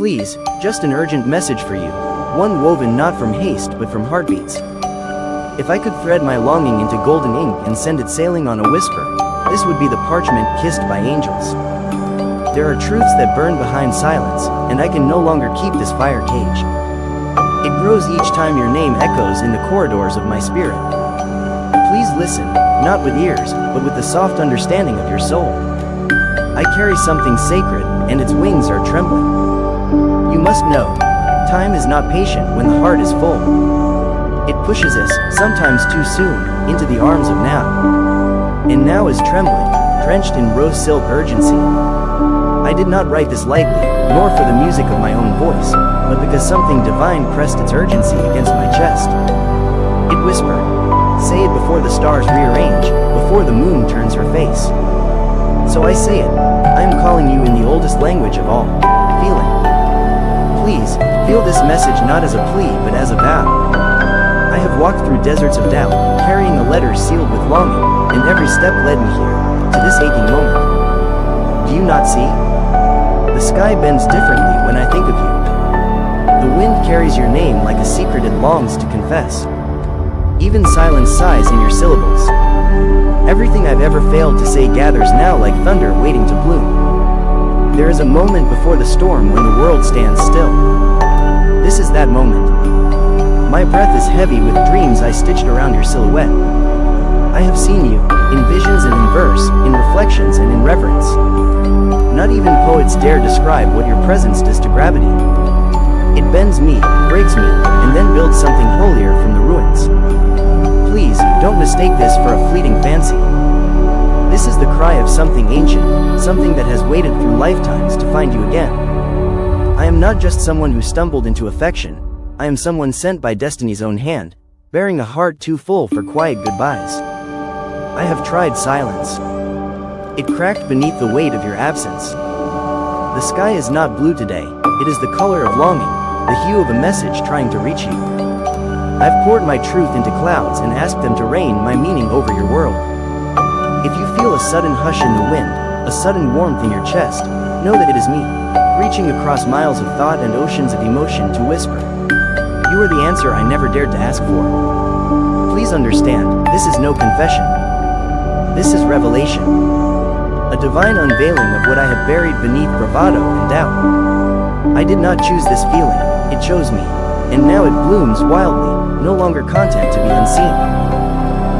Please, just an urgent message for you. One woven not from haste but from heartbeats. If I could thread my longing into golden ink and send it sailing on a whisper, this would be the parchment kissed by angels. There are truths that burn behind silence, and I can no longer keep this fire cage. It grows each time your name echoes in the corridors of my spirit. Please listen, not with ears, but with the soft understanding of your soul. I carry something sacred, and its wings are trembling. You must know, time is not patient when the heart is full. It pushes us, sometimes too soon, into the arms of now. And now is trembling, drenched in rose silk urgency. I did not write this lightly, nor for the music of my own voice, but because something divine pressed its urgency against my chest. It whispered, "Say it before the stars rearrange, before the moon turns her face." So I say it, I am calling you in the oldest language of all, feeling. Please, feel this message not as a plea but as a vow. I have walked through deserts of doubt, carrying a letter sealed with longing, and every step led me here, to this aching moment. Do you not see? The sky bends differently when I think of you. The wind carries your name like a secret it longs to confess. Even silence sighs in your syllables. Everything I've ever failed to say gathers now like thunder waiting to bloom. There is a moment before the storm when the world stands still. This is that moment. My breath is heavy with dreams I stitched around your silhouette. I have seen you, in visions and in verse, in reflections and in reverence. Not even poets dare describe what your presence does to gravity. It bends me, breaks me, and then builds something holier from the ruins. Please, don't mistake this for a fleeting fancy. This is the cry of something ancient, something that has waited through lifetimes to find you again. I am not just someone who stumbled into affection, I am someone sent by destiny's own hand, bearing a heart too full for quiet goodbyes. I have tried silence. It cracked beneath the weight of your absence. The sky is not blue today, it is the color of longing, the hue of a message trying to reach you. I've poured my truth into clouds and asked them to rain my meaning over your world. If you feel a sudden hush in the wind, a sudden warmth in your chest, know that it is me, reaching across miles of thought and oceans of emotion to whisper. You are the answer I never dared to ask for. Please understand, this is no confession. This is revelation. A divine unveiling of what I have buried beneath bravado and doubt. I did not choose this feeling, it chose me, and now it blooms wildly, no longer content to be unseen.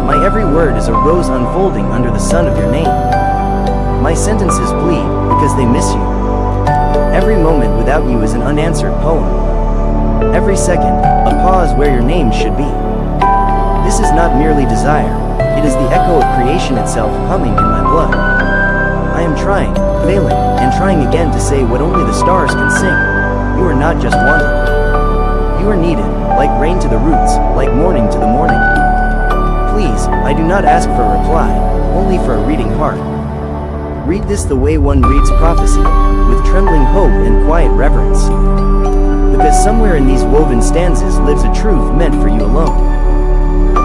My every word is a rose unfolding under the sun of your name. My sentences bleed, because they miss you. Every moment without you is an unanswered poem. Every second, a pause where your name should be. This is not merely desire, it is the echo of creation itself humming in my blood. I am trying, failing, and trying again to say what only the stars can sing. You are not just wanted. You are needed, like rain to the roots, like morning to the morning. Please, I do not ask for a reply, only for a reading heart. Read this the way one reads prophecy, with trembling hope and quiet reverence. Because somewhere in these woven stanzas lives a truth meant for you alone.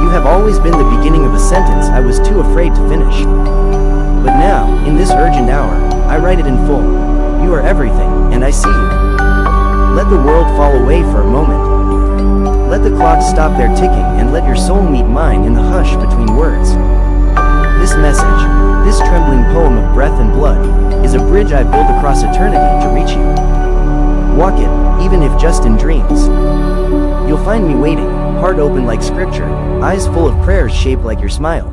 You have always been the beginning of a sentence I was too afraid to finish. But now, in this urgent hour, I write it in full. You are everything, and I see you. Let the world fall away for a moment. Let the clocks stop their ticking and let your soul meet mine in the hush between words. This message, this trembling poem of breath and blood, is a bridge I built across eternity to reach you. Walk it, even if just in dreams. You'll find me waiting, heart open like scripture, eyes full of prayers shaped like your smile.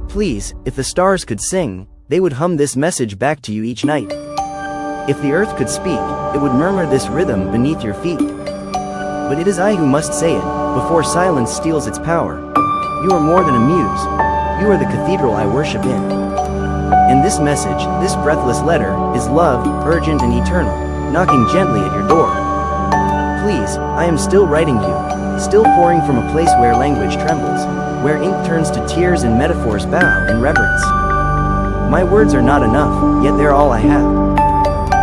Please, if the stars could sing, they would hum this message back to you each night. If the earth could speak, it would murmur this rhythm beneath your feet. But it is I who must say it, before silence steals its power. You are more than a muse. You are the cathedral I worship in. And this message, this breathless letter, is love, urgent and eternal, knocking gently at your door. Please, I am still writing you, still pouring from a place where language trembles, where ink turns to tears and metaphors bow in reverence. My words are not enough, yet they're all I have.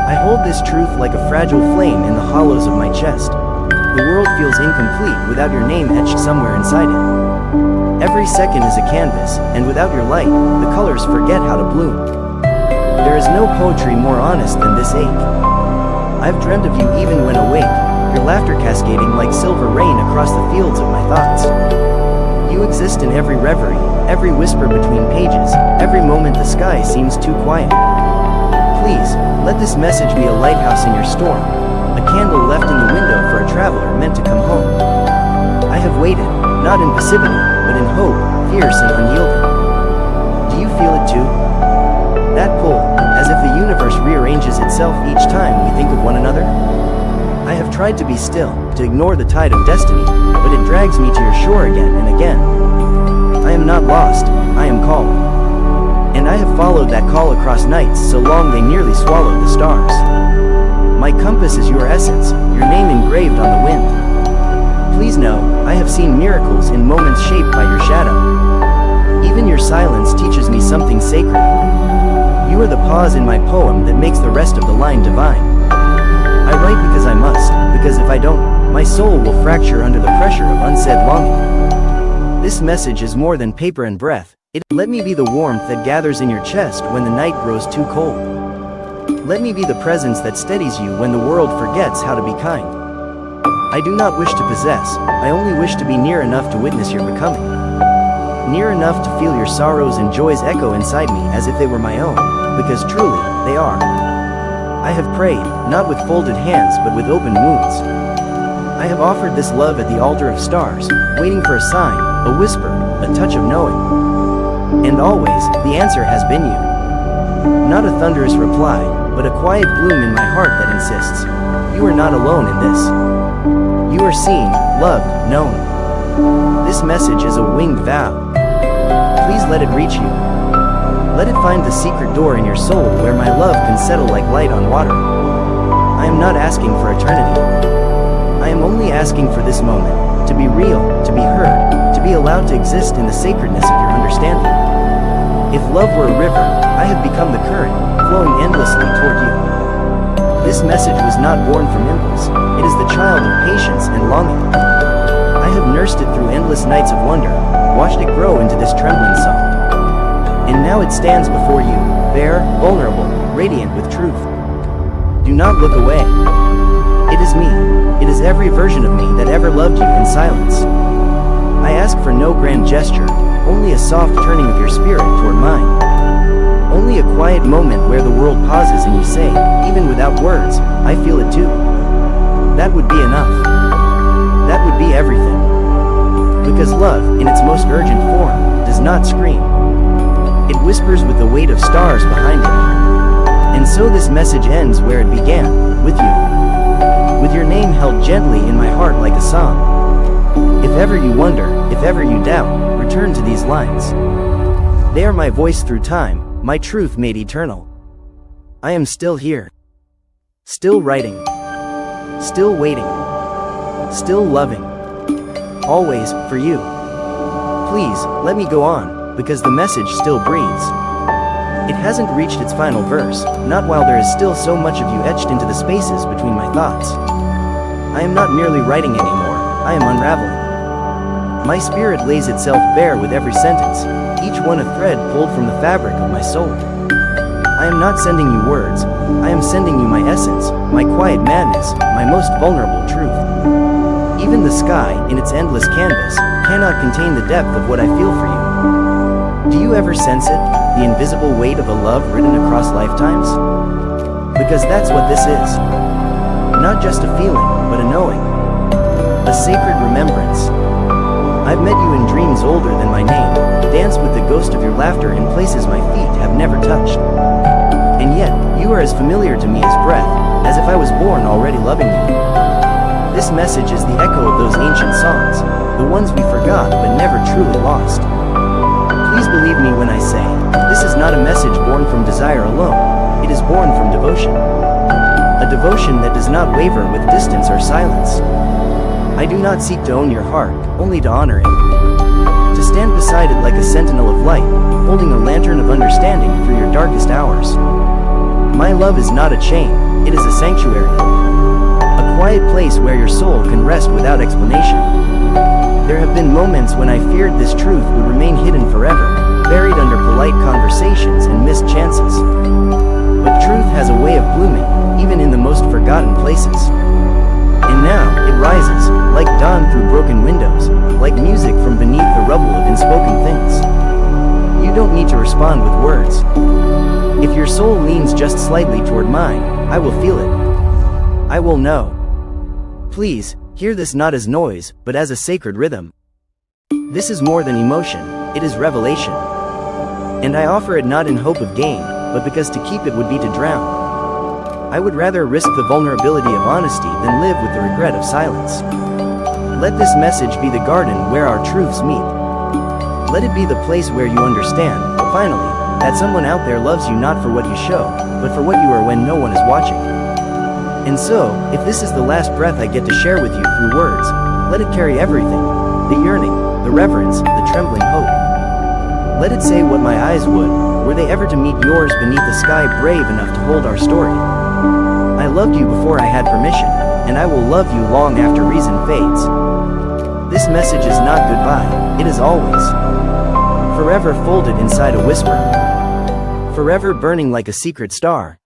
I hold this truth like a fragile flame in the hollows of my chest. The world feels incomplete without your name etched somewhere inside it. Every second is a canvas, and without your light, the colors forget how to bloom. There is no poetry more honest than this ache. I've dreamt of you even when awake, your laughter cascading like silver rain across the fields of my thoughts. You exist in every reverie, every whisper between pages, every moment the sky seems too quiet. Please, let this message be a lighthouse in your storm, a candle left in the window for a traveler meant to come home. I have waited, not in passivity, but in hope, fierce and unyielding. Do you feel it too? That pull, as if the universe rearranges itself each time we think of one another? I have tried to be still, to ignore the tide of destiny, but it drags me to your shore again and again. I am not lost, I am called. And I have followed that call across nights so long they nearly swallowed the stars. My compass is your essence, your name engraved on the wind. Please know, I have seen miracles in moments shaped by your shadow. Even your silence teaches me something sacred. You are the pause in my poem that makes the rest of the line divine. I write because I must, because if I don't, my soul will fracture under the pressure of unsaid longing. This message is more than paper and breath. Let me be the warmth that gathers in your chest when the night grows too cold. Let me be the presence that steadies you when the world forgets how to be kind. I do not wish to possess, I only wish to be near enough to witness your becoming. Near enough to feel your sorrows and joys echo inside me as if they were my own, because truly, they are. I have prayed, not with folded hands but with open wounds. I have offered this love at the altar of stars, waiting for a sign, a whisper, a touch of knowing. And always, the answer has been you. Not a thunderous reply, but a quiet gloom in my heart that insists, you are not alone in this. You are seen, loved, known. This message is a winged vow. Please let it reach you. Let it find the secret door in your soul where my love can settle like light on water. I am not asking for eternity. I am only asking for this moment, to be real, to be heard, to be allowed to exist in the sacredness of your understanding. If love were a river, I have become the current, flowing endlessly toward you. This message was not born from impulse, it is the child of patience and longing. I have nursed it through endless nights of wonder, watched it grow into this trembling song. And now it stands before you, bare, vulnerable, radiant with truth. Do not look away. It is me, it is every version of me that ever loved you in silence. I ask for no grand gesture, only a soft turning of your spirit toward mine. Only a quiet moment where the world pauses and you say, even without words, I feel it too. That would be enough. That would be everything. Because love, in its most urgent form, does not scream. It whispers with the weight of stars behind it. And so this message ends where it began, with you. With your name held gently in my heart like a song. If ever you wonder, if ever you doubt, return to these lines. They are my voice through time, my truth made eternal. I am still here. Still writing. Still waiting. Still loving. Always, for you. Please, let me go on, because the message still breathes. It hasn't reached its final verse, not while there is still so much of you etched into the spaces between my thoughts. I am not merely writing anymore, I am unraveling. My spirit lays itself bare with every sentence, each one a thread pulled from the fabric of my soul. I am not sending you words, I am sending you my essence, my quiet madness, my most vulnerable truth. Even the sky, in its endless canvas, cannot contain the depth of what I feel for you. Do you ever sense it, the invisible weight of a love written across lifetimes? Because that's what this is. Not just a feeling, but a knowing. A sacred remembrance. I've met you in dreams older than my name, danced with the ghost of your laughter in places my feet have never touched. And yet, you are as familiar to me as breath, as if I was born already loving you. This message is the echo of those ancient songs, the ones we forgot but never truly lost. Please believe me when I say, this is not a message born from desire alone, it is born from devotion. A devotion that does not waver with distance or silence. I do not seek to own your heart, only to honor it. To stand beside it like a sentinel of light, holding a lantern of understanding through your darkest hours. My love is not a chain, it is a sanctuary. A quiet place where your soul can rest without explanation. There have been moments when I feared this truth would remain hidden forever, buried under polite conversations and missed chances. But truth has a way of blooming, even in the most forgotten places. And now, it rises, like dawn through broken windows, like music from beneath the rubble of unspoken things. You don't need to respond with words. If your soul leans just slightly toward mine, I will feel it. I will know. Please, hear this not as noise, but as a sacred rhythm. This is more than emotion, it is revelation. And I offer it not in hope of gain, but because to keep it would be to drown. I would rather risk the vulnerability of honesty than live with the regret of silence. Let this message be the garden where our truths meet. Let it be the place where you understand, finally, that someone out there loves you not for what you show, but for what you are when no one is watching. And so, if this is the last breath I get to share with you through words, let it carry everything: the yearning, the reverence, the trembling hope. Let it say what my eyes would, were they ever to meet yours beneath a sky brave enough to hold our story. I loved you before I had permission, and I will love you long after reason fades. This message is not goodbye, it is always. Forever folded inside a whisper. Forever burning like a secret star.